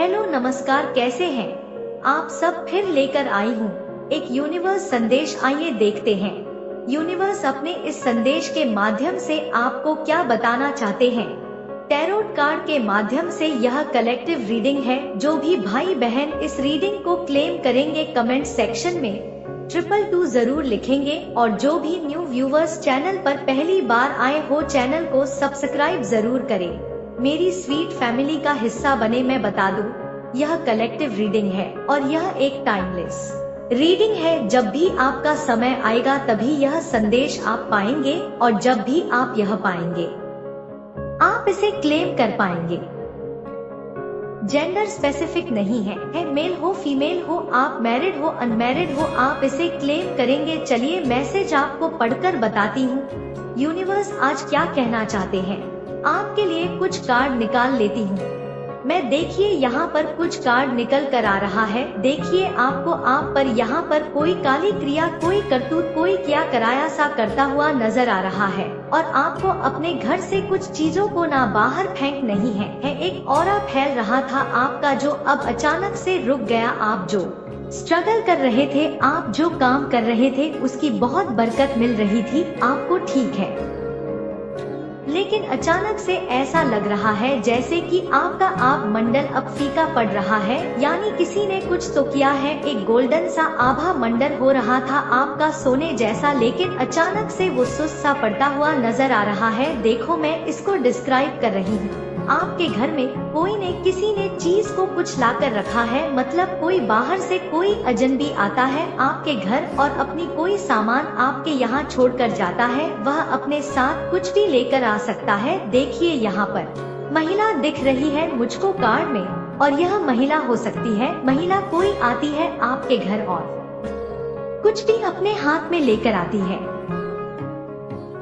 Hello नमस्कार, कैसे हैं आप सब। फिर लेकर आई हूँ एक यूनिवर्स संदेश। आइए देखते हैं यूनिवर्स अपने इस संदेश के माध्यम से आपको क्या बताना चाहते हैं। टैरोट कार्ड के माध्यम से यह कलेक्टिव रीडिंग है। जो भी भाई बहन इस रीडिंग को क्लेम करेंगे कमेंट सेक्शन में 222 जरूर लिखेंगे। और जो भी न्यू व्यूवर्स चैनल पर पहली बार आए हो चैनल को सब्सक्राइब जरूर करें, मेरी स्वीट फैमिली का हिस्सा बने। मैं बता दूं, यह कलेक्टिव रीडिंग है और यह एक टाइमलेस रीडिंग है। जब भी आपका समय आएगा तभी यह संदेश आप पाएंगे और जब भी आप यह पाएंगे आप इसे क्लेम कर पाएंगे। जेंडर स्पेसिफिक नहीं है मेल हो फीमेल हो, आप मैरिड हो अनमैरिड हो, आप इसे क्लेम करेंगे। चलिए मैसेज आपको पढ़कर बताती हूँ यूनिवर्स आज क्या कहना चाहते हैं। आपके लिए कुछ कार्ड निकाल लेती हूँ मैं। देखिए यहाँ पर कुछ कार्ड निकल कर आ रहा है। देखिए आपको आप पर यहाँ पर कोई काली क्रिया, कोई करतूत, कोई क्या कराया सा करता हुआ नजर आ रहा है। और आपको अपने घर से कुछ चीजों को ना बाहर फेंक नहीं है एक ऑरा फैल रहा था आपका जो अब अचानक से रुक गया। आप जो स्ट्रगल कर रहे थे, आप जो काम कर रहे थे उसकी बहुत बरकत मिल रही थी आपको, ठीक है। लेकिन अचानक से ऐसा लग रहा है जैसे कि आपका आप मंडल अब फीका पड़ रहा है। यानी किसी ने कुछ तो किया है। एक गोल्डन सा आभा मंडल हो रहा था आपका सोने जैसा, लेकिन अचानक से वो सुस्त सा पड़ता हुआ नजर आ रहा है। देखो मैं इसको डिस्क्राइब कर रही हूँ। आपके घर में कोई ने किसी ने चीज को कुछ लाकर रखा है। मतलब कोई बाहर से कोई अजनबी आता है आपके घर और अपनी कोई सामान आपके यहाँ छोड़कर जाता है। वह अपने साथ कुछ भी लेकर आ सकता है। देखिए यहाँ पर महिला दिख रही है मुझको कार्ड में, और यह महिला हो सकती है। महिला कोई आती है आपके घर और कुछ भी अपने हाथ में लेकर आती है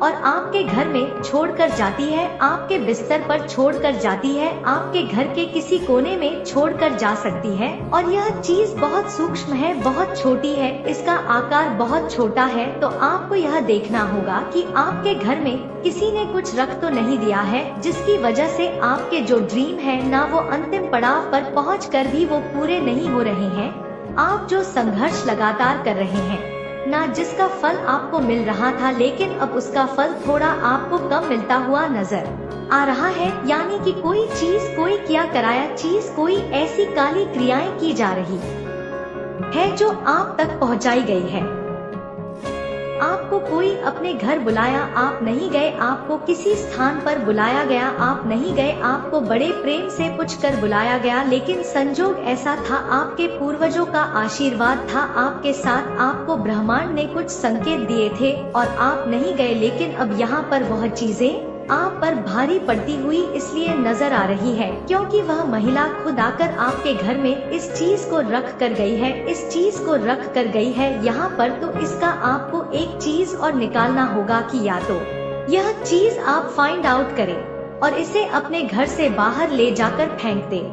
और आपके घर में छोड़कर जाती है, आपके बिस्तर पर छोड़कर जाती है, आपके घर के किसी कोने में छोड़कर जा सकती है। और यह चीज बहुत सूक्ष्म है, बहुत छोटी है, इसका आकार बहुत छोटा है। तो आपको यह देखना होगा कि आपके घर में किसी ने कुछ रख तो नहीं दिया है, जिसकी वजह से आपके जो ड्रीम है ना वो अंतिम पड़ाव पर पहुंचकर भी वो पूरे नहीं हो रहे हैं। आप जो संघर्ष लगातार कर रहे हैं ना, जिसका फल आपको मिल रहा था, लेकिन अब उसका फल थोड़ा आपको कम मिलता हुआ नजर आ रहा है। यानी कि कोई चीज, कोई किया कराया चीज, कोई ऐसी काली क्रियाएं की जा रही है जो आप तक पहुंचाई गई है। आपको कोई अपने घर बुलाया, आप नहीं गए, आपको किसी स्थान पर बुलाया गया, आप नहीं गए, आपको बड़े प्रेम से पूछकर बुलाया गया, लेकिन संजोग ऐसा था, आपके पूर्वजों का आशीर्वाद था आपके साथ, आपको ब्रह्मांड ने कुछ संकेत दिए थे और आप नहीं गए। लेकिन अब यहाँ पर वह चीजें आप पर भारी पड़ती हुई इसलिए नजर आ रही है क्योंकि वह महिला खुद आकर आपके घर में इस चीज को रख कर गई है, इस चीज को रख कर गई है यहाँ पर। तो इसका आपको एक चीज और निकालना होगा कि या तो यह चीज आप फाइंड आउट करें और इसे अपने घर से बाहर ले जाकर फेंक दें,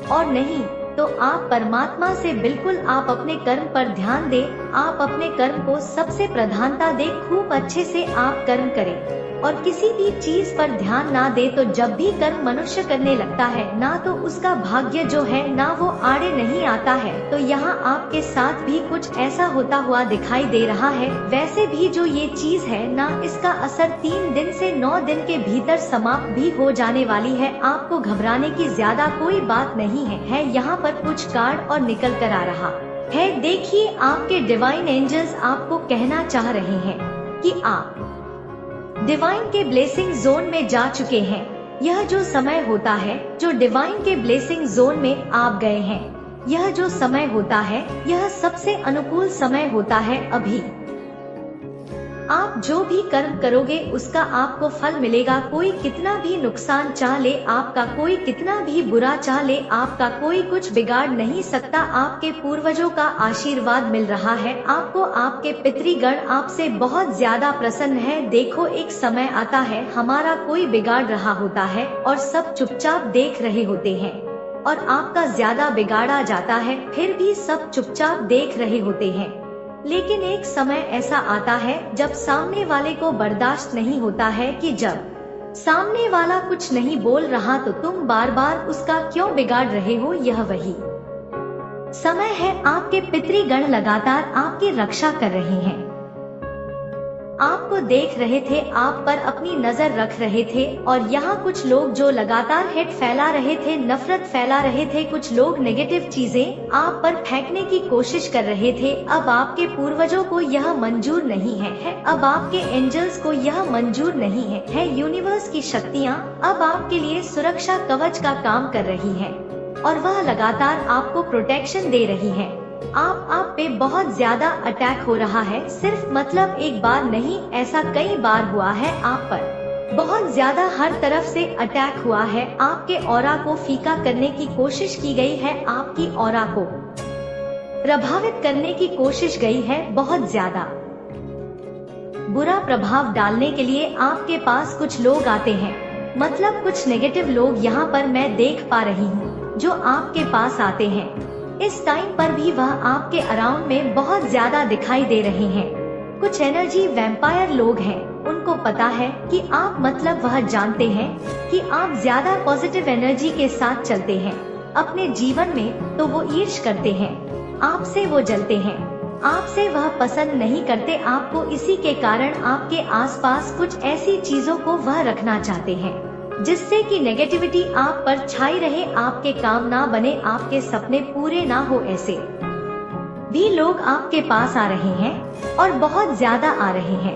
और नहीं तो आप परमात्मा से बिल्कुल आप अपने कर्म पर ध्यान दें। आप अपने कर्म को सबसे प्रधानता दें, खूब अच्छे से आप कर्म करें और किसी भी चीज पर ध्यान ना दे। तो जब भी कर्म मनुष्य करने लगता है ना, तो उसका भाग्य जो है ना वो आड़े नहीं आता है। तो यहाँ आपके साथ भी कुछ ऐसा होता हुआ दिखाई दे रहा है। वैसे भी जो ये चीज है ना, इसका असर 3 दिन से 9 दिन के भीतर समाप्त भी हो जाने वाली है। आपको घबराने की ज्यादा कोई बात नहीं है। यहाँ पर कुछ कार्ड और निकल कर आ रहा है। देखिए आपके डिवाइन एंजल्स आपको कहना चाह रहे हैं कि आप डिवाइन के ब्लेसिंग जोन में जा चुके हैं। यह जो समय होता है, जो डिवाइन के ब्लेसिंग जोन में आप गए हैं, यह जो समय होता है, यह सबसे अनुकूल समय होता है। अभी आप जो भी कर्म करोगे उसका आपको फल मिलेगा। कोई कितना भी नुकसान चाह ले आपका, कोई कितना भी बुरा चाह ले आपका, कोई कुछ बिगाड़ नहीं सकता। आपके पूर्वजों का आशीर्वाद मिल रहा है आपको। आपके पितृगण आपसे बहुत ज्यादा प्रसन्न है। देखो एक समय आता है हमारा कोई बिगाड़ रहा होता है और सब चुपचाप देख रहे होते हैं, और आपका ज्यादा बिगाड़ा जाता है फिर भी सब चुपचाप देख रहे होते हैं। लेकिन एक समय ऐसा आता है जब सामने वाले को बर्दाश्त नहीं होता है कि जब सामने वाला कुछ नहीं बोल रहा तो तुम बार बार उसका क्यों बिगाड़ रहे हो? यह वही समय है, आपके पितृगण लगातार आपकी रक्षा कर रहे हैं। आपको देख रहे थे, आप पर अपनी नजर रख रहे थे, और यहाँ कुछ लोग जो लगातार हेट फैला रहे थे, नफरत फैला रहे थे, कुछ लोग नेगेटिव चीजें आप पर फेंकने की कोशिश कर रहे थे। अब आपके पूर्वजों को यह मंजूर नहीं है, अब आपके एंजल्स को यह मंजूर नहीं है। यूनिवर्स की शक्तियाँ अब आपके लिए सुरक्षा कवच का काम कर रही है, और वह लगातार आपको प्रोटेक्शन दे रही है। आप पे बहुत ज्यादा अटैक हो रहा है, सिर्फ मतलब एक बार नहीं, ऐसा कई बार हुआ है। आप पर बहुत ज्यादा हर तरफ से अटैक हुआ है। आपके ऑरा को फीका करने की कोशिश की गई है, आपकी ऑरा को प्रभावित करने की कोशिश गई है, बहुत ज्यादा बुरा प्रभाव डालने के लिए आपके पास कुछ लोग आते हैं, मतलब कुछ नेगेटिव लोग यहाँ पर मैं देख पा रही हूँ जो आपके पास आते हैं। इस टाइम पर भी वह आपके अराउंड में बहुत ज्यादा दिखाई दे रहे हैं। कुछ एनर्जी वैम्पायर लोग हैं, उनको पता है कि आप, मतलब वह जानते हैं कि आप ज्यादा पॉजिटिव एनर्जी के साथ चलते हैं अपने जीवन में, तो वो ईर्ष्या करते हैं आपसे, वो जलते हैं आपसे, वह पसंद नहीं करते आपको। इसी के कारण आपके आसपास कुछ ऐसी चीजों को वह रखना चाहते हैं जिससे कि नेगेटिविटी आप पर छाई रहे, आपके काम ना बने, आपके सपने पूरे ना हो। ऐसे भी लोग आपके पास आ रहे हैं और बहुत ज्यादा आ रहे हैं,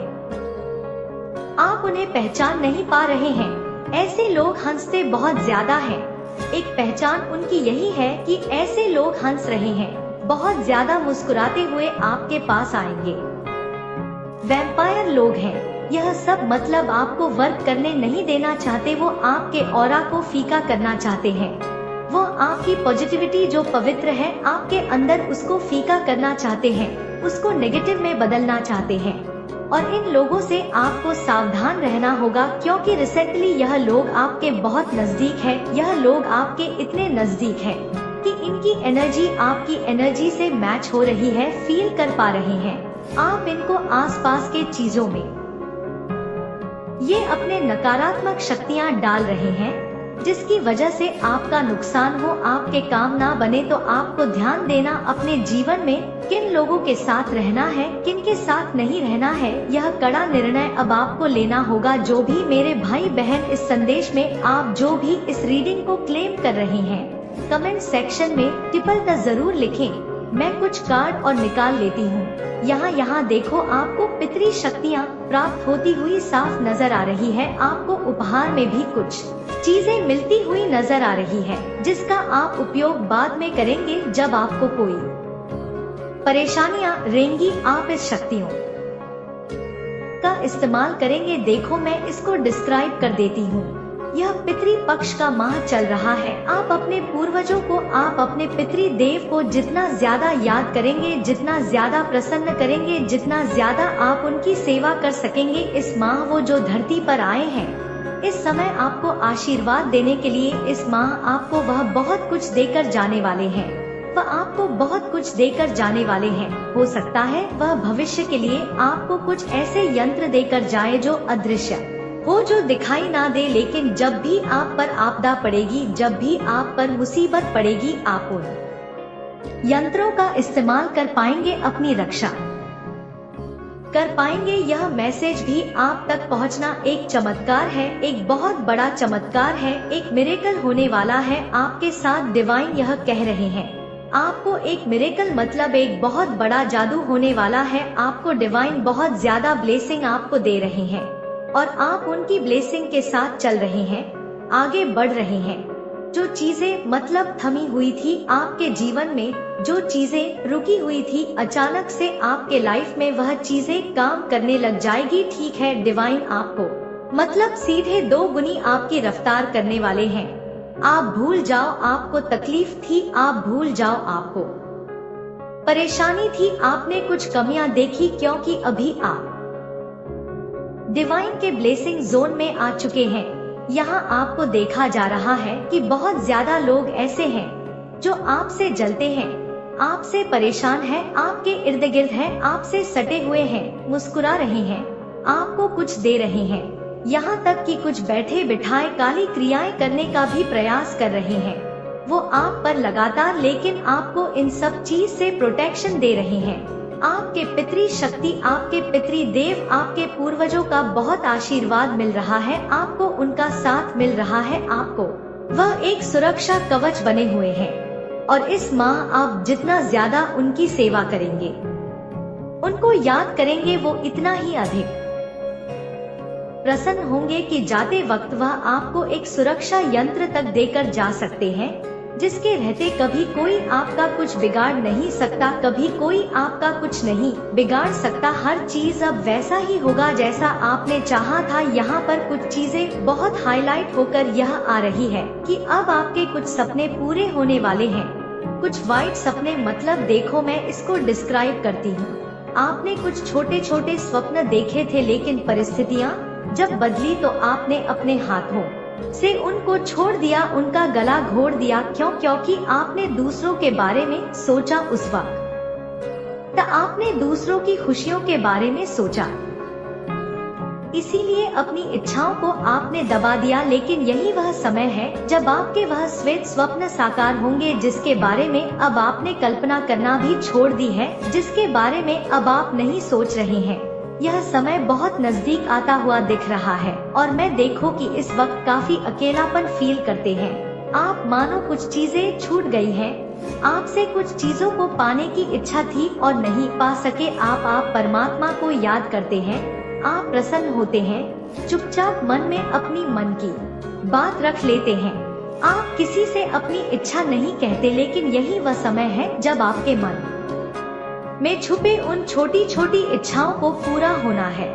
आप उन्हें पहचान नहीं पा रहे हैं। ऐसे लोग हंसते बहुत ज्यादा हैं, एक पहचान उनकी यही है कि ऐसे लोग हंस रहे हैं, बहुत ज्यादा मुस्कुराते हुए आपके पास आएंगे। वैम्पायर लोग हैं, यह सब मतलब आपको वर्क करने नहीं देना चाहते, वो आपके ऑरा को फीका करना चाहते हैं, वो आपकी पॉजिटिविटी जो पवित्र है आपके अंदर, उसको फीका करना चाहते हैं, उसको नेगेटिव में बदलना चाहते हैं। और इन लोगों से आपको सावधान रहना होगा, क्योंकि रिसेंटली यह लोग आपके बहुत नजदीक है, यह लोग आपके इतने नजदीक है कि इनकी एनर्जी आपकी एनर्जी से मैच हो रही है, फील कर पा रहे हैं आप इनको आसपास के चीजों में। ये अपने नकारात्मक शक्तियाँ डाल रहे हैं, जिसकी वजह से आपका नुकसान हो, आपके काम ना बने। तो आपको ध्यान देना अपने जीवन में किन लोगों के साथ रहना है, किन के साथ नहीं रहना है, यह कड़ा निर्णय अब आपको लेना होगा। जो भी मेरे भाई बहन इस संदेश में, आप जो भी इस रीडिंग को क्लेम कर रहे हैं, कमेंट सेक्शन में टिप्पणी जरूर लिखें। मैं कुछ कार्ड और निकाल लेती हूँ। यहाँ देखो, आपको पितरी शक्तियाँ प्राप्त होती हुई साफ नजर आ रही है। आपको उपहार में भी कुछ चीजें मिलती हुई नजर आ रही है, जिसका आप उपयोग बाद में करेंगे जब आपको कोई परेशानियाँ रहेंगी। आप इस शक्तियों का इस्तेमाल करेंगे। देखो, मैं इसको डिस्क्राइब कर देती हूँ। यह पितृ पक्ष का माह चल रहा है। आप अपने पूर्वजों को, आप अपने पितृ देव को जितना ज्यादा याद करेंगे, जितना ज्यादा प्रसन्न करेंगे, जितना ज्यादा आप उनकी सेवा कर सकेंगे। इस माह वो जो धरती पर आए हैं, इस समय आपको आशीर्वाद देने के लिए, इस माह आपको वह बहुत कुछ देकर जाने वाले हैं। वह आपको बहुत कुछ देकर जाने वाले हैं। हो सकता है वह भविष्य के लिए आपको कुछ ऐसे यंत्र देकर जाए जो अदृश्य हो, जो दिखाई ना दे, लेकिन जब भी आप पर आपदा पड़ेगी, जब भी आप पर मुसीबत पड़ेगी, आप उन यंत्रों का इस्तेमाल कर पाएंगे, अपनी रक्षा कर पाएंगे। यह मैसेज भी आप तक पहुंचना एक चमत्कार है, एक बहुत बड़ा चमत्कार है, एक मिरेकल होने वाला है आपके साथ। डिवाइन यह कह रहे हैं, आपको एक मिरेकल मतलब एक बहुत बड़ा जादू होने वाला है। आपको डिवाइन बहुत ज्यादा ब्लेसिंग आपको दे रहे हैं, और आप उनकी ब्लेसिंग के साथ चल रहे हैं, आगे बढ़ रहे हैं। जो चीजें मतलब थमी हुई थी आपके जीवन में, जो चीजें रुकी हुई थी, अचानक से आपके लाइफ में वह चीजें काम करने लग जाएगी। ठीक है, डिवाइन आपको मतलब सीधे 2 गुनी आपकी रफ्तार करने वाले हैं। आप भूल जाओ आपको तकलीफ थी, आप भूल जाओ आपको परेशानी थी, आपने कुछ कमियां देखी, क्योंकि अभी आप डिवाइन के ब्लेसिंग जोन में आ चुके हैं। यहाँ आपको देखा जा रहा है कि बहुत ज्यादा लोग ऐसे हैं जो आपसे जलते हैं, आपसे परेशान हैं, आपके इर्द गिर्द हैं, आपसे सटे हुए हैं, मुस्कुरा रहे हैं, आपको कुछ दे रहे हैं, यहाँ तक कि कुछ बैठे बिठाए काली क्रियाएं करने का भी प्रयास कर रहे हैं। वो आप पर लगातार लेकिन आपको इन सब चीज से प्रोटेक्शन दे रहे हैं। आपके पितृ शक्ति, आपके पितृ देव, आपके पूर्वजों का बहुत आशीर्वाद मिल रहा है, आपको उनका साथ मिल रहा है, आपको वह एक सुरक्षा कवच बने हुए हैं। और इस माह आप जितना ज्यादा उनकी सेवा करेंगे, उनको याद करेंगे, वो इतना ही अधिक प्रसन्न होंगे कि जाते वक्त वह आपको एक सुरक्षा यंत्र तक देकर जा सकते हैं, जिसके रहते कभी कोई आपका कुछ बिगाड़ नहीं सकता, कभी कोई आपका कुछ नहीं बिगाड़ सकता। हर चीज अब वैसा ही होगा जैसा आपने चाहा था। यहाँ पर कुछ चीजें बहुत हाईलाइट होकर यह आ रही है कि अब आपके कुछ सपने पूरे होने वाले हैं। कुछ वाइट सपने, मतलब देखो मैं इसको डिस्क्राइब करती हूँ। आपने कुछ छोटे छोटे स्वप्न देखे थे, लेकिन परिस्थितियाँ जब बदली तो आपने अपने हाथों से उनको छोड़ दिया, उनका गला घोट दिया। क्यों? क्योंकि आपने दूसरों के बारे में सोचा। उस वक्त आपने दूसरों की खुशियों के बारे में सोचा, इसीलिए अपनी इच्छाओं को आपने दबा दिया। लेकिन यही वह समय है जब आपके वह श्वेत स्वप्न साकार होंगे, जिसके बारे में अब आपने कल्पना करना भी छोड़ दी है, जिसके बारे में अब आप नहीं सोच रहे हैं। यह समय बहुत नजदीक आता हुआ दिख रहा है और मैं देखो कि इस वक्त काफी अकेलापन फील करते हैं। आप मानो कुछ चीजें छूट गई हैं, आपसे कुछ चीजों को पाने की इच्छा थी और नहीं पा सके। आप परमात्मा को याद करते हैं, आप प्रसन्न होते हैं, चुपचाप मन में अपनी मन की बात रख लेते हैं। आप किसी से अपनी इच्छा नहीं कहते, लेकिन यही वह समय है जब आपके मन में छुपे उन छोटी छोटी इच्छाओं को पूरा होना है।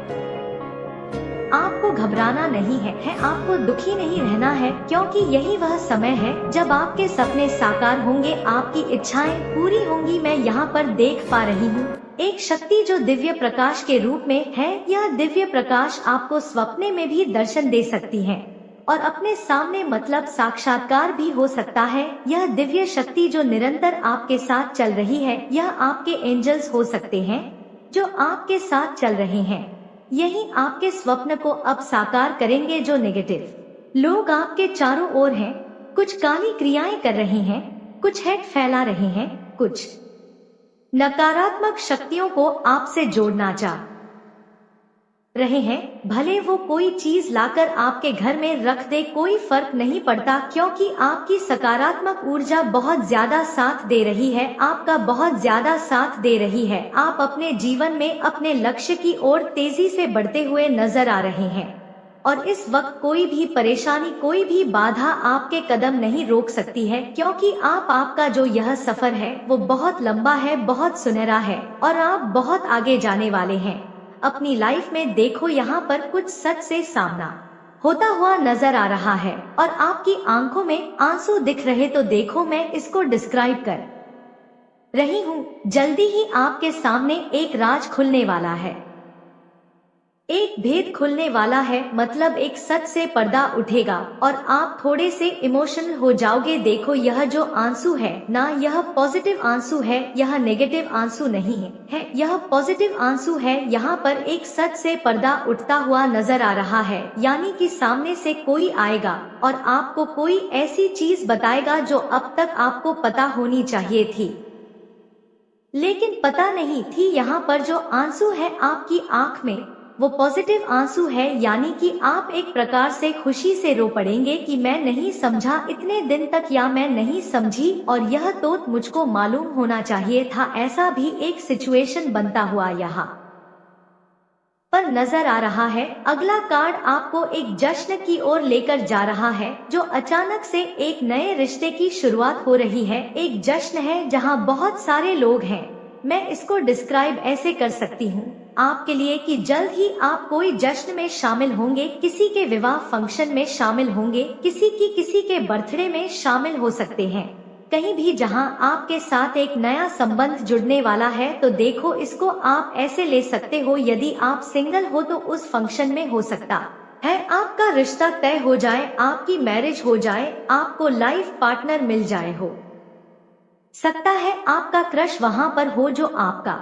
आपको घबराना नहीं है, आपको दुखी नहीं रहना है, क्योंकि यही वह समय है जब आपके सपने साकार होंगे, आपकी इच्छाएं पूरी होंगी। मैं यहाँ पर देख पा रही हूँ एक शक्ति जो दिव्य प्रकाश के रूप में है। यह दिव्य प्रकाश आपको सपने में भी दर्शन दे सकती है और अपने सामने, मतलब साक्षात्कार भी हो सकता है। यह दिव्य शक्ति जो निरंतर आपके साथ चल रही है, यह आपके एंजल्स हो सकते हैं जो आपके साथ चल रहे हैं। यही आपके स्वप्न को अब साकार करेंगे। जो नेगेटिव लोग आपके चारों ओर हैं, कुछ काली क्रियाएं कर रहे हैं, कुछ हेट फैला रहे हैं, कुछ नकारात्मक शक्तियों को आपसे जोड़ना चाह रहे हैं, भले वो कोई चीज लाकर आपके घर में रख दे, कोई फर्क नहीं पड़ता, क्योंकि आपकी सकारात्मक ऊर्जा बहुत ज्यादा साथ दे रही है, आपका बहुत ज्यादा साथ दे रही है। आप अपने जीवन में अपने लक्ष्य की ओर तेजी से बढ़ते हुए नजर आ रहे हैं और इस वक्त कोई भी परेशानी, कोई भी बाधा आपके कदम नहीं रोक सकती है, क्योंकि आपका जो यह सफर है वो बहुत लंबा है, बहुत सुनहरा है और आप बहुत आगे जाने वाले हैं अपनी लाइफ में। देखो यहाँ पर कुछ सच से सामना होता हुआ नजर आ रहा है और आपकी आंखों में आंसू दिख रहे, तो देखो मैं इसको डिस्क्राइब कर रही हूँ। जल्दी ही आपके सामने एक राज खुलने वाला है, एक भेद खुलने वाला है, मतलब एक सच से पर्दा उठेगा और आप थोड़े से इमोशनल हो जाओगे। देखो यह जो आंसू है ना, यह पॉजिटिव आंसू है, यह नेगेटिव आंसू नहीं है, यह पॉजिटिव आंसू है। यहाँ पर एक सच से पर्दा उठता हुआ नजर आ रहा है, यानी कि सामने से कोई आएगा और आपको कोई ऐसी चीज बताएगा जो अब तक आपको पता होनी चाहिए थी लेकिन पता नहीं थी। यहाँ पर जो आंसू है आपकी आंख में, वो पॉजिटिव आंसू है, यानी कि आप एक प्रकार से खुशी से रो पड़ेंगे कि मैं नहीं समझा इतने दिन तक, या मैं नहीं समझी और यह तो मुझको मालूम होना चाहिए था। ऐसा भी एक सिचुएशन बनता हुआ यहाँ पर नजर आ रहा है। अगला कार्ड आपको एक जश्न की ओर लेकर जा रहा है, जो अचानक से एक नए रिश्ते की शुरुआत हो रही है। एक जश्न है जहाँ बहुत सारे लोग हैं। मैं इसको डिस्क्राइब ऐसे कर सकती हूँ आपके लिए कि जल्द ही आप कोई जश्न में शामिल होंगे, किसी के विवाह फंक्शन में शामिल होंगे, किसी के बर्थडे में शामिल हो सकते हैं, कहीं भी जहां आपके साथ एक नया संबंध जुड़ने वाला है। तो देखो इसको आप ऐसे ले सकते हो, यदि आप सिंगल हो तो उस फंक्शन में हो सकता है आपका रिश्ता तय हो जाए, आपकी मैरिज हो जाए, आपको लाइफ पार्टनर मिल जाए, हो सकता है आपका क्रश वहां पर हो जो आपका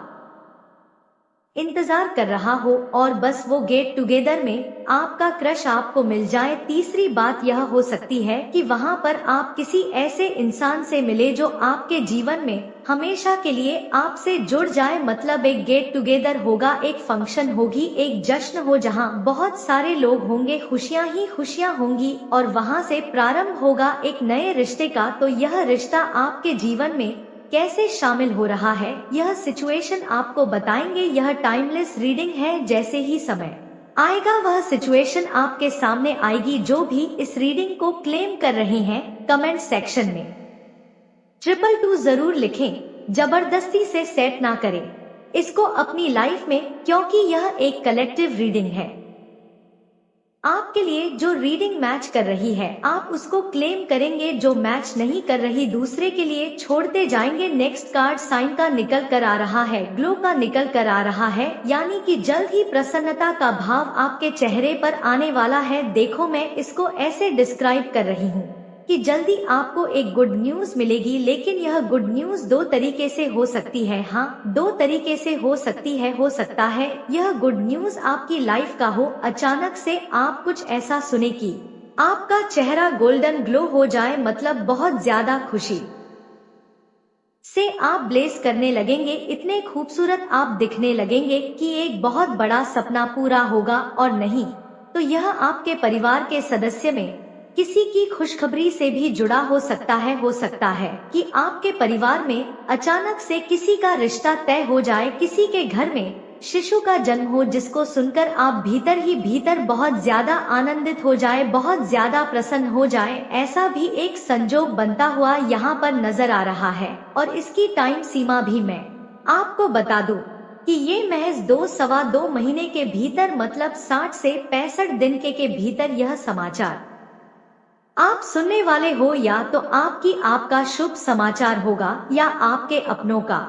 इंतजार कर रहा हो और बस वो गेट टुगेदर में आपका क्रश आपको मिल जाए। तीसरी बात यह हो सकती है कि वहाँ पर आप किसी ऐसे इंसान से मिले जो आपके जीवन में हमेशा के लिए आपसे जुड़ जाए। मतलब एक गेट टुगेदर होगा, एक फंक्शन होगी, एक जश्न हो जहाँ बहुत सारे लोग होंगे, खुशियाँ ही खुशियाँ होंगी और वहाँ से प्रारंभ होगा एक नए रिश्ते का। तो यह रिश्ता आपके जीवन में कैसे शामिल हो रहा है, यह सिचुएशन आपको बताएंगे। यह टाइमलेस रीडिंग है, जैसे ही समय आएगा वह सिचुएशन आपके सामने आएगी। जो भी इस रीडिंग को क्लेम कर रहे हैं कमेंट सेक्शन में 222 जरूर लिखें। जबरदस्ती से सेट ना करें इसको अपनी लाइफ में, क्योंकि यह एक कलेक्टिव रीडिंग है। आपके लिए जो रीडिंग मैच कर रही है आप उसको क्लेम करेंगे, जो मैच नहीं कर रही दूसरे के लिए छोड़ते जाएंगे। नेक्स्ट कार्ड साइन का निकल कर आ रहा है, ग्लो का निकल कर आ रहा है, यानी कि जल्द ही प्रसन्नता का भाव आपके चेहरे पर आने वाला है। देखो मैं इसको ऐसे डिस्क्राइब कर रही हूँ कि जल्दी आपको एक गुड न्यूज मिलेगी, लेकिन यह गुड न्यूज दो तरीके से हो सकती है। हाँ, दो तरीके से हो सकती है। हो सकता है यह गुड न्यूज आपकी लाइफ का हो, अचानक से आप कुछ ऐसा सुने कि आपका चेहरा गोल्डन ग्लो हो जाए, मतलब बहुत ज्यादा खुशी से आप ब्लेस करने लगेंगे, इतने खूबसूरत आप दिखने लगेंगे कि एक बहुत बड़ा सपना पूरा होगा। और नहीं तो यह आपके परिवार के सदस्य में किसी की खुशखबरी से भी जुड़ा हो सकता है। हो सकता है कि आपके परिवार में अचानक से किसी का रिश्ता तय हो जाए, किसी के घर में शिशु का जन्म हो, जिसको सुनकर आप भीतर ही भीतर बहुत ज्यादा आनंदित हो जाए, बहुत ज्यादा प्रसन्न हो जाए। ऐसा भी एक संजोग बनता हुआ यहाँ पर नजर आ रहा है। और इसकी टाइम सीमा भी मैं आपको बता दूं कि ये महज 2-2.25 महीने के भीतर, मतलब 60 से 65 दिन के भीतर यह समाचार आप सुनने वाले हो। या तो आपका शुभ समाचार होगा या आपके अपनों का,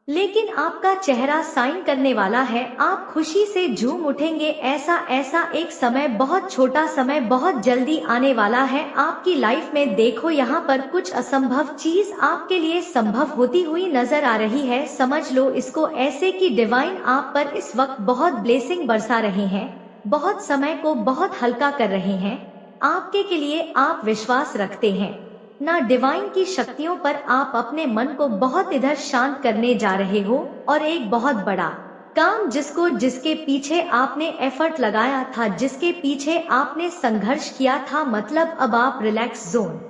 लेकिन आपका चेहरा साइन करने वाला है। आप खुशी से झूम उठेंगे। ऐसा एक समय, बहुत छोटा समय बहुत जल्दी आने वाला है आपकी लाइफ में। देखो यहाँ पर कुछ असंभव चीज आपके लिए संभव होती हुई नजर आ रही है। समझ लो इसको ऐसे कि डिवाइन आप पर इस वक्त बहुत ब्लेसिंग बरसा रहे हैं, बहुत समय को बहुत हल्का कर रहे हैं आपके के लिए। आप विश्वास रखते हैं ना डिवाइन की शक्तियों पर, आप अपने मन को बहुत इधर शांत करने जा रहे हो। और एक बहुत बड़ा काम जिसके पीछे आपने एफर्ट लगाया था, जिसके पीछे आपने संघर्ष किया था, मतलब अब आप रिलैक्स जोन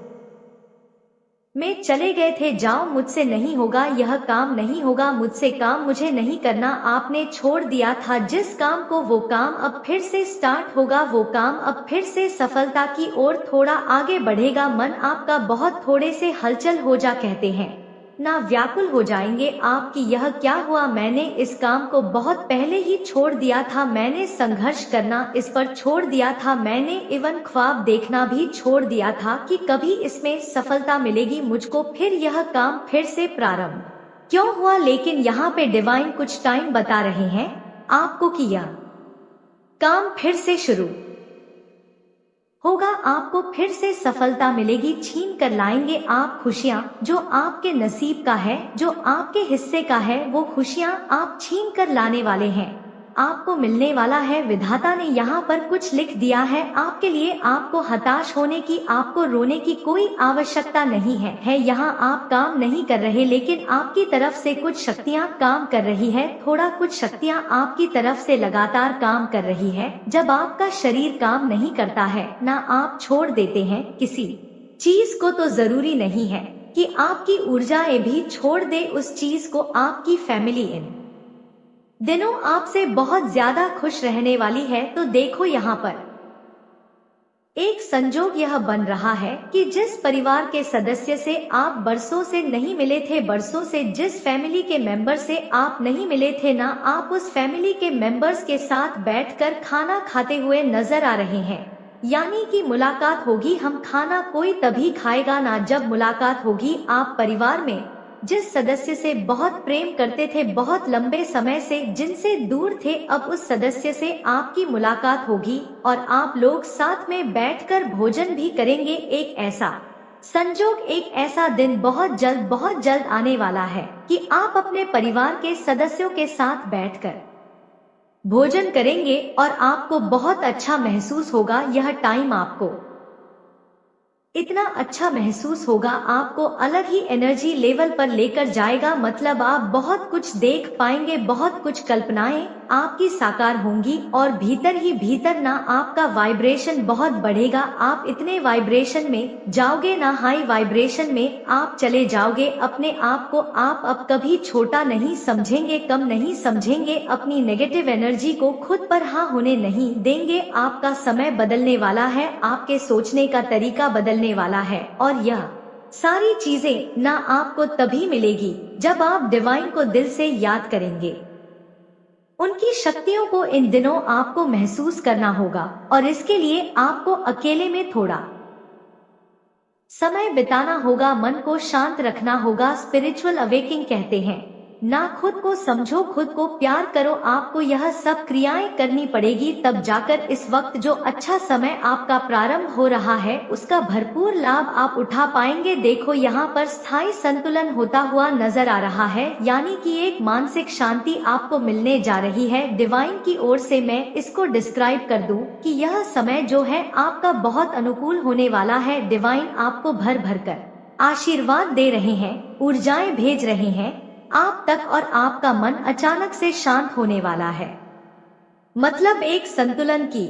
में चले गए थे। जाओ, मुझसे नहीं होगा, यह काम नहीं होगा, मुझसे काम मुझे नहीं करना, आपने छोड़ दिया था जिस काम को, वो काम अब फिर से स्टार्ट होगा। वो काम अब फिर से सफलता की ओर थोड़ा आगे बढ़ेगा। मन आपका बहुत थोड़े से हलचल हो जा, कहते हैं ना, व्याकुल हो जाएंगे आपकी। यह क्या हुआ, मैंने इस काम को बहुत पहले ही छोड़ दिया था, मैंने संघर्ष करना इस पर छोड़ दिया था, मैंने इवन ख्वाब देखना भी छोड़ दिया था कि कभी इसमें सफलता मिलेगी मुझको। फिर यह काम फिर से प्रारंभ क्यों हुआ? लेकिन यहाँ पे डिवाइन कुछ टाइम बता रहे हैं आपको कि यह काम फिर से शुरू होगा, आपको फिर से सफलता मिलेगी। छीन कर लाएंगे आप खुशियाँ जो आपके नसीब का है, जो आपके हिस्से का है, वो खुशियाँ आप छीन कर लाने वाले हैं, आपको मिलने वाला है। विधाता ने यहाँ पर कुछ लिख दिया है आपके लिए। आपको हताश होने की, आपको रोने की कोई आवश्यकता नहीं है। यहाँ आप काम नहीं कर रहे, लेकिन आपकी तरफ से कुछ शक्तियाँ काम कर रही है। थोड़ा कुछ शक्तियाँ आपकी तरफ से लगातार काम कर रही है। जब आपका शरीर काम नहीं करता है ना, आप छोड़ देते हैं किसी चीज को, तो जरूरी नहीं है कि आपकी ऊर्जाएं भी छोड़ दे उस चीज को। आपकी फैमिली इन दिनों आपसे बहुत ज्यादा खुश रहने वाली है। तो देखो यहाँ पर एक संजोग यह बन रहा है कि जिस परिवार के सदस्य से आप बरसों से नहीं मिले थे, बरसों से जिस फैमिली के मेंबर से आप नहीं मिले थे ना, आप उस फैमिली के मेंबर्स के साथ बैठकर खाना खाते हुए नजर आ रहे हैं। यानी कि मुलाकात होगी। हम खाना कोई तभी खाएगा ना जब मुलाकात होगी। आप परिवार में जिस सदस्य से बहुत प्रेम करते थे, बहुत लंबे समय से जिनसे दूर थे, अब उस सदस्य से आपकी मुलाकात होगी और आप लोग साथ में बैठकर भोजन भी करेंगे। एक ऐसा संजोग एक ऐसा दिन बहुत जल्द आने वाला है कि आप अपने परिवार के सदस्यों के साथ बैठकर भोजन करेंगे और आपको बहुत अच्छा महसूस होगा। यह टाइम आपको इतना अच्छा महसूस होगा, आपको अलग ही एनर्जी लेवल पर लेकर जाएगा। मतलब आप बहुत कुछ देख पाएंगे, बहुत कुछ कल्पनाएं आपकी साकार होंगी और भीतर ही भीतर ना आपका वाइब्रेशन बहुत बढ़ेगा। आप इतने वाइब्रेशन में जाओगे ना, हाई वाइब्रेशन में आप चले जाओगे। अपने आप को आप अब कभी छोटा नहीं समझेंगे, कम नहीं समझेंगे। अपनी नेगेटिव एनर्जी को खुद पर हाँ होने नहीं देंगे। आपका समय बदलने वाला है, आपके सोचने का तरीका बदलने वाला है और यह सारी चीजें ना आपको तभी मिलेगी जब आप डिवाइन को दिल से याद करेंगे। उनकी शक्तियों को इन दिनों आपको महसूस करना होगा और इसके लिए आपको अकेले में थोड़ा समय बिताना होगा, मन को शांत रखना होगा। स्पिरिचुअल अवेकिंग कहते हैं ना, खुद को समझो, खुद को प्यार करो। आपको यह सब क्रियाएं करनी पड़ेगी, तब जाकर इस वक्त जो अच्छा समय आपका प्रारंभ हो रहा है उसका भरपूर लाभ आप उठा पाएंगे। देखो यहाँ पर स्थायी संतुलन होता हुआ नजर आ रहा है, यानी कि एक मानसिक शांति आपको मिलने जा रही है डिवाइन की ओर से। मैं इसको डिस्क्राइब कर दूं कि यह समय जो है आपका बहुत अनुकूल होने वाला है। डिवाइन आपको भर भर कर आशीर्वाद दे रहे हैं, ऊर्जाएं भेज रहे हैं आप तक और आपका मन अचानक से शांत होने वाला है। मतलब एक संतुलन की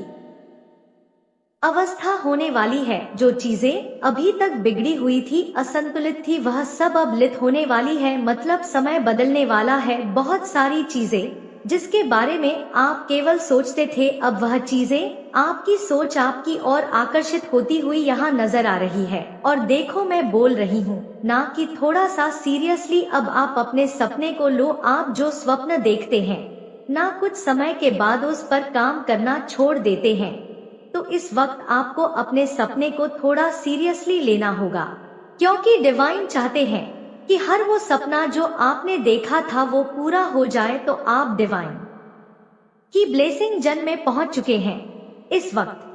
अवस्था होने वाली है। जो चीजें अभी तक बिगड़ी हुई थी, असंतुलित थी, वह सब अब लित होने वाली है। मतलब समय बदलने वाला है। बहुत सारी चीजें जिसके बारे में आप केवल सोचते थे, अब वह चीजें आपकी सोच आपकी ओर आकर्षित होती हुई यहाँ नजर आ रही है। और देखो मैं बोल रही हूँ ना कि थोड़ा सा सीरियसली, अब आप अपने सपने को लो। आप जो स्वप्न देखते हैं ना, कुछ समय के बाद उस पर काम करना छोड़ देते हैं। तो इस वक्त आपको अपने सपने को थोड़ा सीरियसली लेना होगा, क्योंकि डिवाइन चाहते हैं कि हर वो सपना जो आपने देखा था वो पूरा हो जाए। तो आप डिवाइन की ब्लेसिंग जन में पहुंच चुके हैं। इस वक्त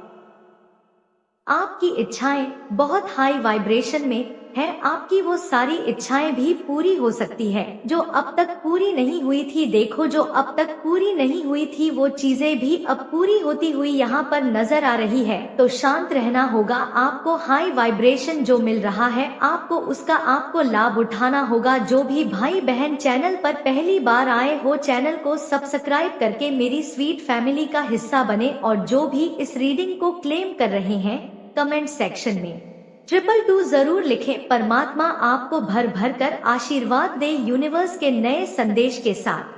आपकी इच्छाएं बहुत हाई वाइब्रेशन में है। आपकी वो सारी इच्छाएं भी पूरी हो सकती है जो अब तक पूरी नहीं हुई थी। देखो जो अब तक पूरी नहीं हुई थी वो चीजें भी अब पूरी होती हुई यहाँ पर नजर आ रही है। तो शांत रहना होगा आपको। हाई वाइब्रेशन जो मिल रहा है आपको, उसका आपको लाभ उठाना होगा। जो भी भाई बहन चैनल पर पहली बार आए हो, चैनल को सब्सक्राइब करके मेरी स्वीट फैमिली का हिस्सा बने। और जो भी इस रीडिंग को क्लेम कर रहे हैं, कमेंट सेक्शन में 222 जरूर लिखें। परमात्मा आपको भर भर कर आशीर्वाद दे। यूनिवर्स के नए संदेश के साथ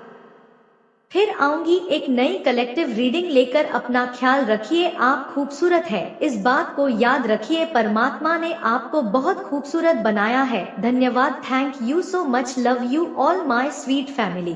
फिर आऊंगी एक नई कलेक्टिव रीडिंग लेकर। अपना ख्याल रखिए, आप खूबसूरत है, इस बात को याद रखिए। परमात्मा ने आपको बहुत खूबसूरत बनाया है। धन्यवाद। Thank you so much. Love you all my sweet family.